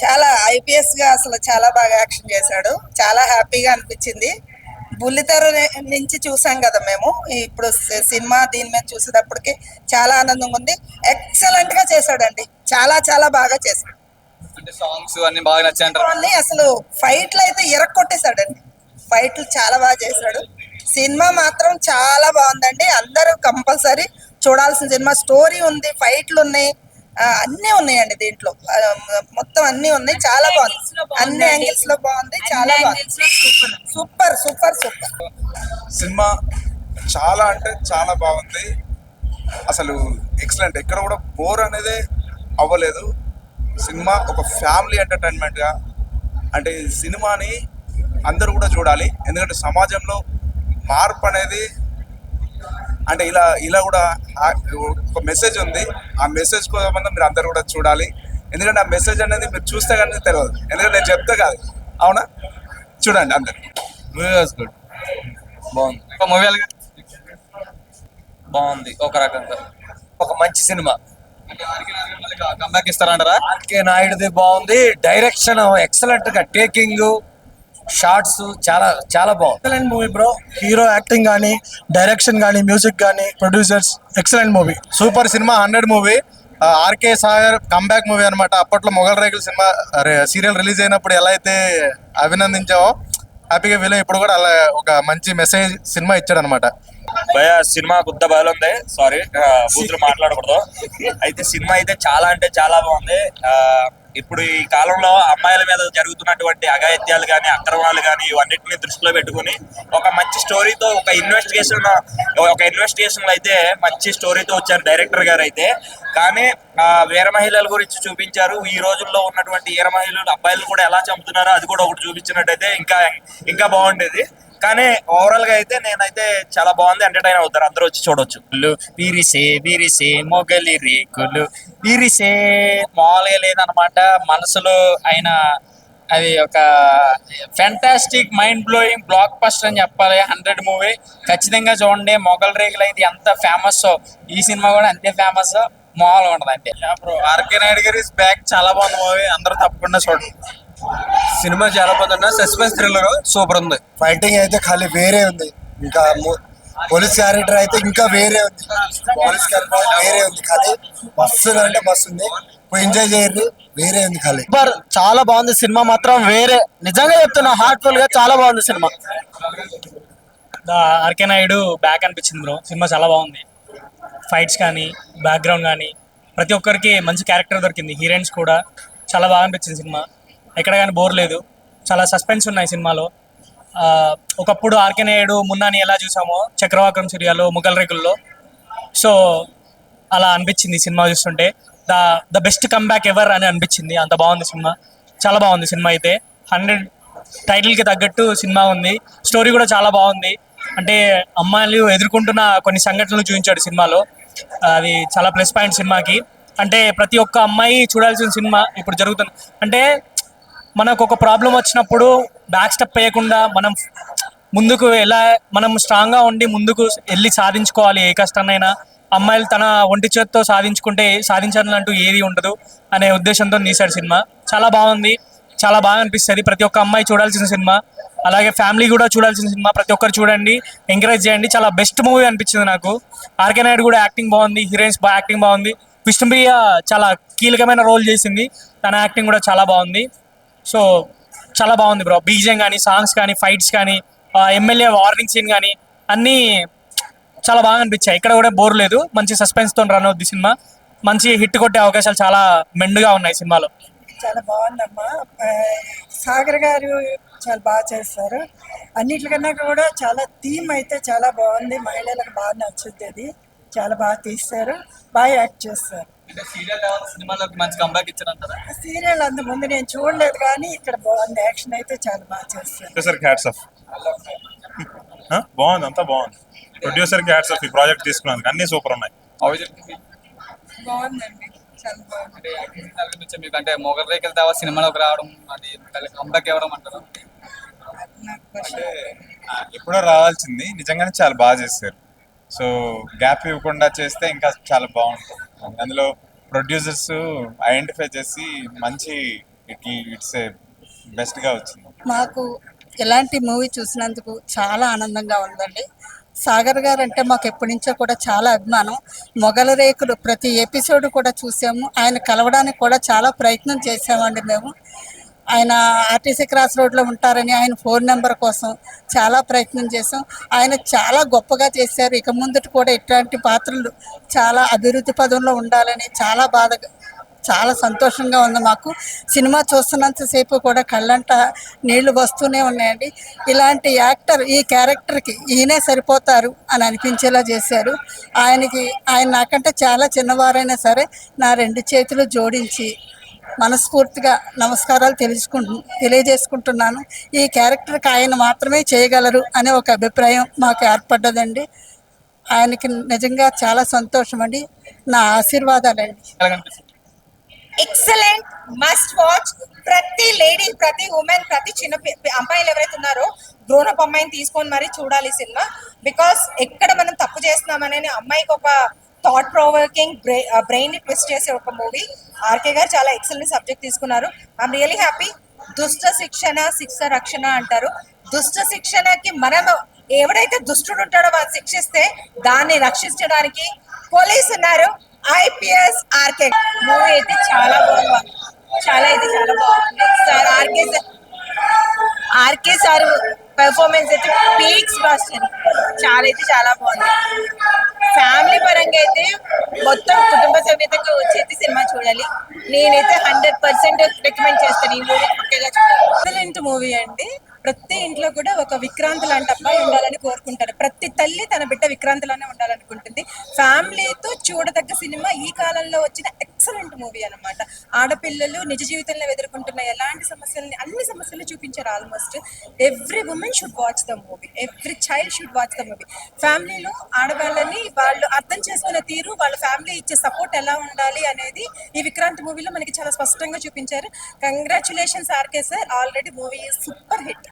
చాలా ఐపీఎస్ గా అసలు చాలా బాగా యాక్షన్ చేశాడు. చాలా హ్యాపీగా అనిపించింది. బుల్లితెర నుంచి చూసాం కదా మేము. ఇప్పుడు సినిమా దీని మీద చూసేటప్పటికి చాలా ఆనందంగా ఉంది. ఎక్సలెంట్ గా చేశాడండి. చాలా చాలా బాగా చేశాడు. అంటే సాంగ్స్ అన్ని బాగా నచ్చాయంటారు. అన్ని అసలు ఫైట్లు అయితే ఇరక్కొట్టేశాడండి. ఫైట్లు చాలా బాగా చేశాడు. సినిమా మాత్రం చాలా బాగుందండి. అందరూ కంపల్సరీ చూడాల్సిన సినిమా. స్టోరీ ఉంది, ఫైట్లు ఉన్నాయి, అన్నీ ఉన్నాయండి దీంట్లో. మొత్తం అన్నీ ఉన్నాయి. చాలా బాగుంది. అన్ని యాంగిల్స్ లో బాగుంది. చాలా బాగుంది. Super super super. సినిమా చాలా అంటే చాలా బాగుంది. అసలు ఎక్సలెంట్. ఎక్కడ కూడా బోర్ అనేది అవ్వలేదు. సినిమా ఒక ఫ్యామిలీ ఎంటర్టైన్మెంట్గా, అంటే ఈ సినిమాని అందరూ కూడా చూడాలి. ఎందుకంటే సమాజంలో మార్పు అనేది అంటే ఇలా ఇలా కూడా ఒక మెసేజ్ ఉంది. ఆ మెసేజ్ కోసం మీరు అందరు కూడా చూడాలి. ఎందుకంటే ఆ మెసేజ్ అనేది మీరు చూస్తే కానీ తెలియదు. ఎందుకంటే నేను చెప్తే కాదు, అవునా? చూడండి అందరు. Movie was good. బాగుంది. ఒక మూవీ బాగుంది. ఒక రకంగా ఒక మంచి సినిమా. కంబ్యాక్ ఇస్తారంటారా? ఆర్కే నాయుడుది బాగుంది. డైరెక్షన్ ఎక్సలెంట్ గా, టేకింగ్, షార్ట్స్ చాలా చాలా బాగుంది. Excellent movie bro. Hero acting కానీ, డైరెక్షన్ కానీ, మ్యూజిక్ కానీ, ప్రొడ్యూసర్స్ ఎక్సలెంట్ మూవీ. సూపర్ సినిమా. 100 movie. RK Sagar comeback movie అనమాట. అప్పట్లో మొగల్ రేకుల సినిమా సీరియల్ రిలీజ్ అయినప్పుడు ఎలా అయితే అభినందించావో హ్యాపీగా ఫీల్ అయ్యి ఇప్పుడు కూడా అలా ఒక మంచి మెసేజ్ సినిమా ఇచ్చాడు అనమాట. భయ సినిమా గుద్ద బాగుంది. సారీ, బూతులు మాట్లాడకూడదు. అయితే సినిమా అయితే చాలా అంటే చాలా బాగుంది. ఇప్పుడు ఈ కాలంలో అమ్మాయిల మీద జరుగుతున్నటువంటి అఘాయిత్యాలు కానీ, అక్రమాలు కానీ, ఇవన్నిటిని దృష్టిలో పెట్టుకుని ఒక మంచి స్టోరీతో ఒక ఇన్వెస్టిగేషన్ అయితే మంచి స్టోరీతో వచ్చారు డైరెక్టర్ గారు అయితే. కానీ వీర మహిళల గురించి చూపించారు. ఈ రోజుల్లో ఉన్నటువంటి వీర మహిళలు అబ్బాయిలు కూడా ఎలా చంపుతున్నారో అది కూడా ఒకటి చూపించినట్టయితే ఇంకా బాగుండేది. కానీ ఓవరాల్ గా అయితే నేనైతే చాలా బాగుంది. ఎంటర్టైన్ అవుతారు, అందరూ వచ్చి చూడొచ్చు. విరిసే మొగలి రేకులు విరిసే మామూలుగా లేదనమాట. మనసులో ఆయన అది ఒక fantastic mind blowing block buster అని చెప్పాలి. 100 మూవీ ఖచ్చితంగా చూడండి. మొగల్ రేకులు అయితే ఎంత ఫేమస్, ఈ సినిమా కూడా అంతే ఫేమస్. మామూలుగా ఉండదు అంటే. ఆర్కే నాయుడు గారి బ్యాక్ చాలా బాగుంది మూవీ. అందరూ తప్పకుండా చూడండి. సినిమా చాలా బాగుంది. సస్పెన్స్ థ్రిల్లర్ సూపర్ ఉంది. ఫైటింగ్ అయితే ఖాళీ వేరే ఉంది. ఇంకా పోలీస్ క్యారెక్టర్ అయితే ఇంకా వేరే ఉంది. పోలీస్ క్యారెక్టర్ వేరే ఉంది. ఖాళీ బస్సు అంటే బస్సు ఉంది. ఎంజాయ్ చేయరు. వేరే ఉంది ఖాళీ. సూపర్. చాలా బాగుంది సినిమా మాత్రం. వేరే నిజంగా చెప్తున్నా, హార్ట్ఫుల్ గా చాలా బాగుంది సినిమా. ఆర్కే నాయుడు బ్యాక్ అనిపించింది బ్రో. సినిమా చాలా బాగుంది. ఫైట్స్ కానీ, బ్యాక్గ్రౌండ్ కానీ, ప్రతి ఒక్కరికి మంచి క్యారెక్టర్ దొరికింది. హీరోయిన్స్ కూడా చాలా బాగా అనిపించింది సినిమా. ఎక్కడ కానీ బోర్ లేదు. చాలా సస్పెన్స్ ఉన్నాయి సినిమాలో. ఒకప్పుడు ఆర్కే నాయుడు మున్నాని ఎలా చూసామో చక్రవాకం సీరియల్లో, ముగల్ రేకుల్లో, సో అలా అనిపించింది సినిమా చూస్తుంటే. ద బెస్ట్ కంబ్యాక్ ఎవర్ అని అనిపించింది. అంత బాగుంది సినిమా. చాలా బాగుంది సినిమా అయితే. 100 టైటిల్కి తగ్గట్టు సినిమా ఉంది. స్టోరీ కూడా చాలా బాగుంది. అంటే అమ్మాయిలు ఎదుర్కొంటున్న కొన్ని సంఘటనలు చూపించాడు సినిమాలో. అది చాలా ప్లస్ పాయింట్ సినిమాకి. అంటే ప్రతి ఒక్క అమ్మాయి చూడాల్సిన సినిమా ఇప్పుడు జరుగుతుంది. అంటే మనకు ఒక ప్రాబ్లం వచ్చినప్పుడు బ్యాక్ స్టెప్ వేయకుండా మనం ముందుకు ఎలా మనం స్ట్రాంగ్గా ఉండి ముందుకు వెళ్ళి సాధించుకోవాలి. ఏ కష్టాన్నైనా అమ్మాయిలు తన ఒంటి చేతితో సాధించాలంటూ ఏది ఉండదు అనే ఉద్దేశంతో తీశాడు సినిమా. చాలా బాగుంది. చాలా బాగా అనిపిస్తుంది. ప్రతి ఒక్క అమ్మాయి చూడాల్సిన సినిమా. అలాగే ఫ్యామిలీ కూడా చూడాల్సిన సినిమా. ప్రతి ఒక్కరు చూడండి, ఎంకరేజ్ చేయండి. చాలా బెస్ట్ మూవీ అనిపించింది నాకు. ఆర్కే నాయుడు కూడా యాక్టింగ్ బాగుంది. హీరోయిన్స్ యాక్టింగ్ బాగుంది. విష్ణుప్రియ చాలా కీలకమైన రోల్ చేసింది. తన యాక్టింగ్ కూడా చాలా బాగుంది. సో చాలా బాగుంది బ్రో. బీజియం కానీ, సాంగ్స్ కానీ, ఫైట్స్ కానీ, ఎమ్మెల్యే వార్నింగ్ సీన్ కానీ అన్నీ చాలా బాగా అనిపించాయి. ఇక్కడ కూడా బోర్ లేదు. మంచి సస్పెన్స్తో రన్ అవుద్ది సినిమా. మంచి హిట్ కొట్టే అవకాశాలు చాలా మెండుగా ఉన్నాయి సినిమాలో. చాలా బాగుందమ్మా. సాగర్ గారు చాలా బాగా చేస్తారు. అన్నిటికన్నా కూడా చాలా థీమ్ అయితే చాలా బాగుంది. మహిళలకు బాగా నచ్చుద్ది. అది చాలా బాగా తీస్తారు, బాగా యాక్ట్ చేస్తారు. సినిమాలోకి మంచి కంబ్యాక్ ఇచ్చారంటారా? సీరియల్ అంతకుముందు నేను చూడలేదు, కానీ ఇక్కడ బాగుంది. యాక్షన్ అయితే చాలా బాగా చేస్తారు. బాగుంది, అంతా బాగుంది. ప్రొడ్యూసర్ కి హ్యాట్స్ ఆఫ్. ఈ ప్రాజెక్ట్ తీసుకున్నందుకు అన్ని సూపర్ ఉన్నాయి. బాగుందండి, చాలా బాగుంది. మీకు అంటే మొగల్ రేకుల దేవా సినిమాలోకి రావడం, అది కంబ్యాక్ ఇవ్వడం అంటారు. అంటే ఎప్పుడో రావాల్సింది. నిజంగానే చాలా బాగా చేశారు. సో గ్యాప్ ఇవ్వకుండా చేస్తే ఇంకా చాలా బాగుంటుంది. అందులో ప్రొడ్యూసర్స్ ఐడెంటిఫై చేసి మంచి ఇట్స్ బెస్ట్గా వచ్చింది. మాకు ఇలాంటి మూవీ చూసినందుకు చాలా ఆనందంగా ఉందండి. సాగర్ గారు అంటే మాకు ఎప్పటి నుంచో కూడా చాలా అభిమానం. మొగల రేకులు ప్రతి ఎపిసోడ్ కూడా చూసాము. ఆయన కలవడానికి కూడా చాలా ప్రయత్నం చేసామండి మేము. ఆయన ఆర్టీసీ క్రాస్ రోడ్లో ఉంటారని ఆయన ఫోన్ నెంబర్ కోసం చాలా ప్రయత్నం చేసాం. ఆయన చాలా గొప్పగా చేశారు. ఇక ముందుటి కూడా ఇట్లాంటి పాత్రలు చాలా అభివృద్ధి పదంలో ఉండాలని చాలా సంతోషంగా ఉంది మాకు. సినిమా చూస్తున్నంతసేపు కూడా కళ్ళంట నీళ్లు వస్తూనే ఉన్నాయండి. ఇలాంటి యాక్టర్ ఈ క్యారెక్టర్కి ఈయనే సరిపోతారు అని అనిపించేలా చేశారు. ఆయన నాకంటే చాలా చిన్నవారైనా సరే నా 2 చేతులు జోడించి మనస్ఫూర్తిగా నమస్కారాలు తెలియజేసుకుంటున్నాను. ఈ క్యారెక్టర్కి ఆయన మాత్రమే చేయగలరు అనే ఒక అభిప్రాయం మాకు ఏర్పడ్డదండి. ఆయనకి నిజంగా చాలా సంతోషం అండి. నా ఆశీర్వాదాలండి. ఎలా కనిపిస్తుంది? Excellent, must watch. ప్రతి లేడీ, ప్రతి ఉమెన్, ప్రతి చిన్న అమ్మాయిలు ఎవరైతే ఉన్నారో గ్రోనప్ అమ్మాయిని తీసుకొని మరీ చూడాలి సినిమా. బికాస్ ఎక్కడ మనం తప్పు చేస్తున్నామనే అమ్మాయికి ఒక థాట్ ప్రొవోకింగ్ బ్రెయిన్ ని ట్విస్ట్ చేసే ఒక మూవీ. ఆర్కే గారు చాలా ఎక్సలెంట్ సబ్జెక్ట్ తీసుకున్నారు. I'm really happy. దుష్ట శిక్షణ శిక్ష రక్షణ అంటారు. దుష్ట శిక్షణకి మనం ఎవడైతే దుష్టుడు ఉంటాడో వాడు శిక్షిస్తే దాన్ని రక్షించడానికి పోలీసు ఉన్నారు. ఐపీఎస్ ఆర్కే మూవీ అయితే చాలా బాగుంది. చాలా బాగుంది సార్. ఆర్కే సార్ పెర్ఫార్మెన్స్ అయితే పీక్స్ బస్టర్. చాలా బాగుంది. ఫ్యామిలీ పరంగా అయితే మొత్తం కుటుంబ సమేతంగా వచ్చేది సినిమా చూడాలి. నేనైతే 100% రికమెండ్ చేస్తాను ఈ మూవీ పక్కగా చూడాలి. ఎక్సలెంట్ మూవీ అండి. ప్రతి ఇంట్లో కూడా ఒక విక్రాంత్ లాంటి అబ్బాయి ఉండాలని కోరుకుంటారు. ప్రతి తల్లి తన బిడ్డ విక్రాంతిలానే ఉండాలనుకుంటుంది. ఫ్యామిలీతో చూడదగ్గ సినిమా. ఈ కాలంలో వచ్చిన ఎక్సలెంట్ మూవీ అన్నమాట. ఆడపిల్లలు నిజ జీవితంలో ఎదుర్కొంటున్న ఎలాంటి అన్ని సమస్యలు చూపించారు. Almost every women should watch the movie. Every child should watch the movie. ఫ్యామిలీలో ఆడవాళ్ళని వాళ్ళు అర్థం చేసుకునే తీరు, వాళ్ళ ఫ్యామిలీ ఇచ్చే సపోర్ట్ ఎలా ఉండాలి అనేది ఈ విక్రాంత్ మూవీలో మనకి చాలా స్పష్టంగా చూపించారు. Congratulations RK sir. Already movie super hit.